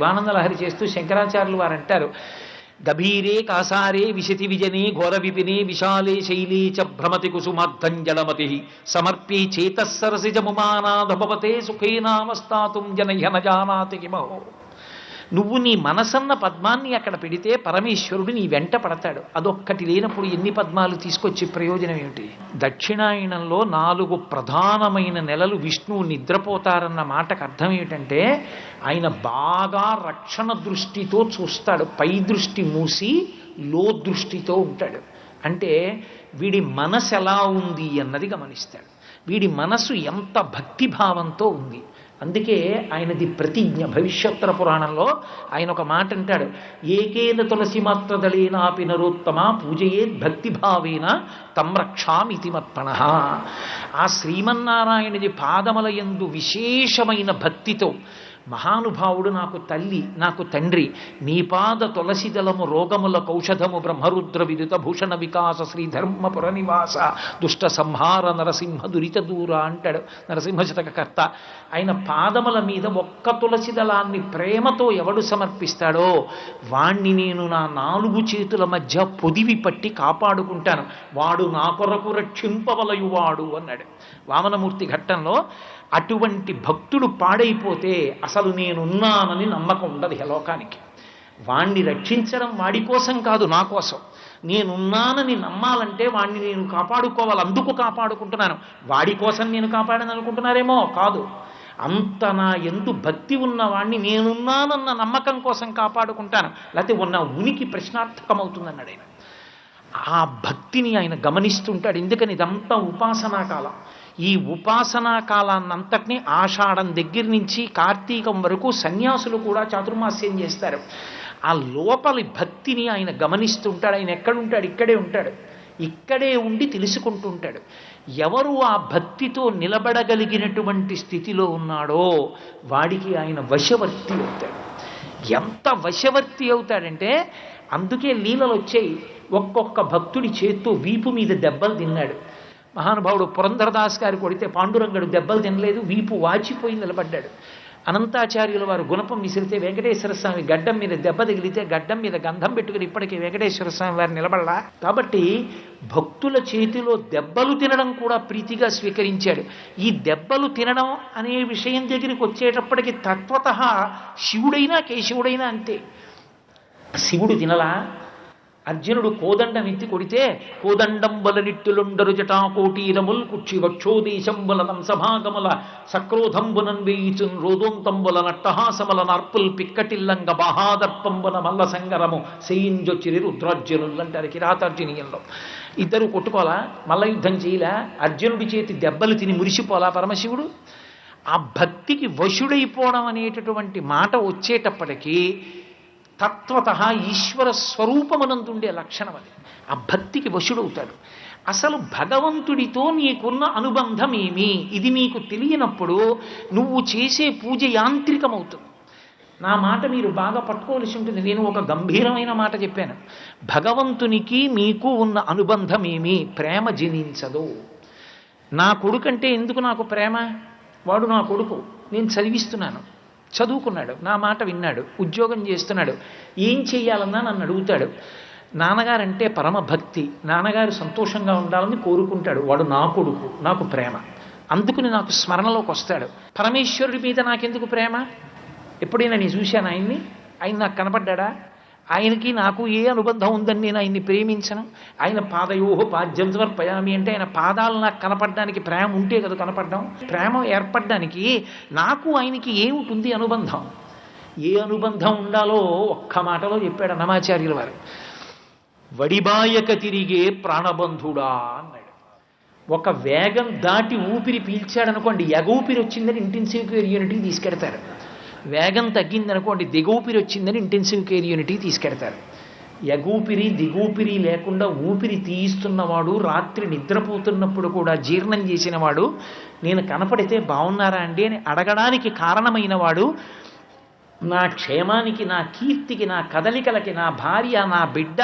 శివానందలహరి చేస్తూ శంకరాచార్యులు వారు అంటారు, గభీరే కాసారే విశతి విజనే ఘోర విపినే విశాలే శైలే చ భ్రమతి కుసుమార్ధంజలమతి సమర్ప్యే చేతస్సరసిజముమానాధపతే సుఖేనావస్థాతుం జనహ్య న జానాతి కిమహో. నువ్వు నీ మనసన్న పద్మాన్ని అక్కడ పెడితే పరమేశ్వరుడు నీ వెంట పడతాడు. అదొక్కటి లేనప్పుడు ఎన్ని పద్మాలు తీసుకొచ్చి ప్రయోజనం ఏమిటి? దక్షిణాయనంలో 4 ప్రధానమైన నెలలు విష్ణువు నిద్రపోతారన్న మాటకు అర్థం ఏమిటంటే ఆయన బాగా రక్షణ దృష్టితో చూస్తాడు, పై దృష్టి మూసి లో దృష్టితో ఉంటాడు. అంటే వీడి మనసు ఎలా ఉంది అన్నది గమనిస్తాడు, వీడి మనసు ఎంత భక్తిభావంతో ఉంది. అందుకే ఆయనది ప్రతిజ్ఞ. భవిష్యోత్తర పురాణంలో ఆయన ఒక మాట అంటాడు, ఏకేన తులసి మాత్రదళేనాపి నరోత్తమ పూజయేద్ భక్తిభావేన తం రక్షామితి మత్పణః. ఆ శ్రీమన్నారాయణది పాదముల యందు విశేషమైన భక్తితో మహానుభావుడు నాకు తల్లి నాకు తండ్రి, నీ పాద తులసిదళము రోగముల కౌషధము బ్రహ్మరుద్ర విదుత భూషణ వికాస శ్రీధర్మపుర నివాస దుష్ట సంహార నరసింహ దురిత దూర అంటాడు నరసింహశతకర్త. ఆయన పాదముల మీద ఒక్క తులసిదళాన్ని ప్రేమతో ఎవడు సమర్పిస్తాడో వాణ్ణి నేను నా 4 చేతుల మధ్య పొదివి పట్టి కాపాడుకుంటాను, వాడు నా కొరకు రక్షింపవలయువాడు అన్నాడు వామనమూర్తి ఘట్టంలో. అటువంటి భక్తుడు పాడైపోతే అసలు నేనున్నానని నమ్మకం ఉండదు లోకానికి. వాణ్ణి రక్షించడం వాడి కోసం కాదు, నా కోసం. నేనున్నానని నమ్మాలంటే వాణ్ణి నేను కాపాడుకోవాలి, అందుకు కాపాడుకుంటున్నాను. వాడి కోసం నేను కాపాడని అనుకుంటున్నారేమో, కాదు. అంత నా ఎందు భక్తి ఉన్న వాణ్ణి నేనున్నానన్న నమ్మకం కోసం కాపాడుకుంటాను, లేకపోతే ఉన్న ఉనికి ప్రశ్నార్థకమవుతుందన్నాడు ఆయన. ఆ భక్తిని ఆయన గమనిస్తుంటాడు. ఎందుకని ఇదంతా ఉపాసనా కాలం. ఈ ఉపాసనా కాలాన్నంతటినీ ఆషాఢం దగ్గర నుంచి కార్తీకం వరకు సన్యాసులు కూడా చాతుర్మాస్యం చేస్తారు. ఆ లోపలి భక్తిని ఆయన గమనిస్తుంటాడు. ఆయన ఎక్కడుంటాడు? ఇక్కడే ఉంటాడు. ఇక్కడే ఉండి తెలుసుకుంటూ ఉంటాడు. ఎవరు ఆ భక్తితో నిలబడగలిగినటువంటి స్థితిలో ఉన్నాడో వాడికి ఆయన వశవర్తి అవుతాడు. ఎంత వశవర్తి అవుతాడంటే అందుకే లీలలు వచ్చాయి. ఒక్కొక్క భక్తుడి చేత్తో వీపు మీద దెబ్బలు తిన్నాడు మహానుభావుడు. పురంధరదాస్ గారు కొడితే పాండురంగడు దెబ్బలు తినలేదు, వీపు వాచిపోయి నిలబడ్డాడు. అనంతాచార్యుల వారు గుణపం విసిరితే వెంకటేశ్వర స్వామి గడ్డం మీద దెబ్బ తగిలితే గడ్డం మీద గంధం పెట్టుకుని ఇప్పటికీ వెంకటేశ్వర స్వామి వారు నిలబడలా. కాబట్టి భక్తుల చేతిలో దెబ్బలు తినడం కూడా ప్రీతిగా స్వీకరించాడు. ఈ దెబ్బలు తినడం అనే విషయం దగ్గరికి వచ్చేటప్పటికి తత్వతః శివుడైనా కేశవుడైనా అంతే. శివుడు తినలా. అర్జునుడు కోదండం ఎత్తి కొడితే కోదండంబుల నిట్టులుండరు జటాకోటీరముల్ కుక్షి వక్షోదేశంబుల నంసభాగముల సక్రోధంబునన్ వేయిచున్ రోదోంతంబుల నట్టహాసముల నర్పుల్ పిక్కటిల్లంగ బహాదర్పంబున మల్ల సంగరము సేయింజొచ్చిరి రుద్రార్జునులు అంటారు కిరాతార్జునీయంలో. ఇద్దరు కొట్టుకోలా, మల్ల యుద్ధం చేయలే, అర్జునుడి చేతి దెబ్బలు తిని మురిసిపోలా పరమశివుడు. ఆ భక్తికి వశుడైపోవడం అనేటటువంటి మాట వచ్చేటప్పటికీ తత్వతః ఈశ్వర స్వరూపమునందుండే లక్షణం అది. ఆ భక్తికి వశుడవుతాడు. అసలు భగవంతుడితో నీకున్న అనుబంధం ఏమి ఇది నీకు తెలియనప్పుడు నువ్వు చేసే పూజ యాంత్రికమవుతుంది. నా మాట మీరు బాగా పట్టుకోవలసి ఉంటుంది. నేను ఒక గంభీరమైన మాట చెప్పాను. భగవంతునికి మీకు ఉన్న అనుబంధం ఏమి? ప్రేమ జనించదు. నా కొడుకంటే ఎందుకు నాకు ప్రేమ? వాడు నా కొడుకు, నేను చదివిస్తున్నాను, చదువుకున్నాడు, నా మాట విన్నాడు, ఉద్యోగం చేస్తున్నాడు, ఏం చెయ్యాలన్నా నన్ను అడుగుతాడు. నాన్నగారంటే పరమభక్తి, నాన్నగారు సంతోషంగా ఉండాలని కోరుకుంటాడు. వాడు నా కొడుకు, నాకు ప్రేమ, అందుకుని నాకు స్మరణలోకి వస్తాడు. పరమేశ్వరుడి మీద నాకెందుకు ప్రేమ? ఎప్పుడైనా నేను చూశాను ఆయన్ని? ఆయన నాకు కనపడ్డా? ఆయనకి నాకు ఏ అనుబంధం ఉందని నేను ఆయన్ని ప్రేమించను. ఆయన పాదయోహో పాద్యం సమర్పయామి అంటే ఆయన పాదాలు నాకు కనపడడానికి ప్రేమ ఉంటే కదా కనపడడం. ప్రేమ ఏర్పడడానికి నాకు ఆయనకి ఏముంటుంది అనుబంధం? ఏ అనుబంధం ఉండాలో ఒక్క మాటలో చెప్పాడు అన్నమాచార్యుల వారు. వడిబాయక తిరిగే ప్రాణబంధుడా అన్నాడు. ఒక వేగం దాటి ఊపిరి పీల్చాడనుకోండి, ఎగూపిరి వచ్చిందని ఇంటెన్సివ్ కేర్ యూనిట్కి తీసుకెడతారు. వేగం తగ్గిందనుకోండి, దిగూపిరి వచ్చిందని ఇంటెన్సివ్ కేర్ యూనిట్కి తీసుకెడతారు. ఎగూపిరి దిగూపిరి లేకుండా ఊపిరి తీయిస్తున్నవాడు, రాత్రి నిద్రపోతున్నప్పుడు కూడా జీర్ణం చేసినవాడు, నేను కనపడితే బాగున్నారా అండి అని అడగడానికి కారణమైన వాడు నా క్షేమానికి, నా కీర్తికి, నా కదలికలకి, నా భార్య, నా బిడ్డ,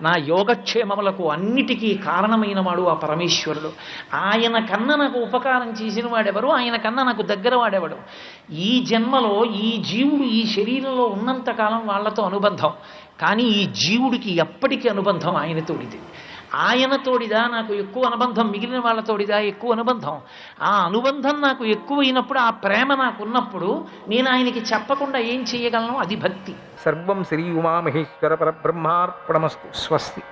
నా యోగక్షేమములకు అన్నిటికీ కారణమైన వాడు ఆ పరమేశ్వరుడు. ఆయన కన్నా నాకు ఉపకారం చేసిన వాడెవరు, ఆయన కన్నా నాకు దగ్గర వాడెవడు? ఈ జన్మలో ఈ జీవుడు ఈ శరీరంలో ఉన్నంతకాలం వాళ్ళతో అనుబంధం, కానీ ఈ జీవుడికి ఎప్పటికీ అనుబంధం ఆయనతోడిది. ఆయనతోడిదా నాకు ఎక్కువ అనుబంధం, మిగిలిన వాళ్ళతోడిదా ఎక్కువ అనుబంధం? ఆ అనుబంధం నాకు ఎక్కువైనప్పుడు, ఆ ప్రేమ నాకు ఉన్నప్పుడు నేను ఆయనకి చెప్పకుండా ఏం చేయగలను? అది భక్తి. సర్వం శ్రీ ఉమామహేశ్వర పరబ్రహ్మార్పణమస్తు. స్వస్తి.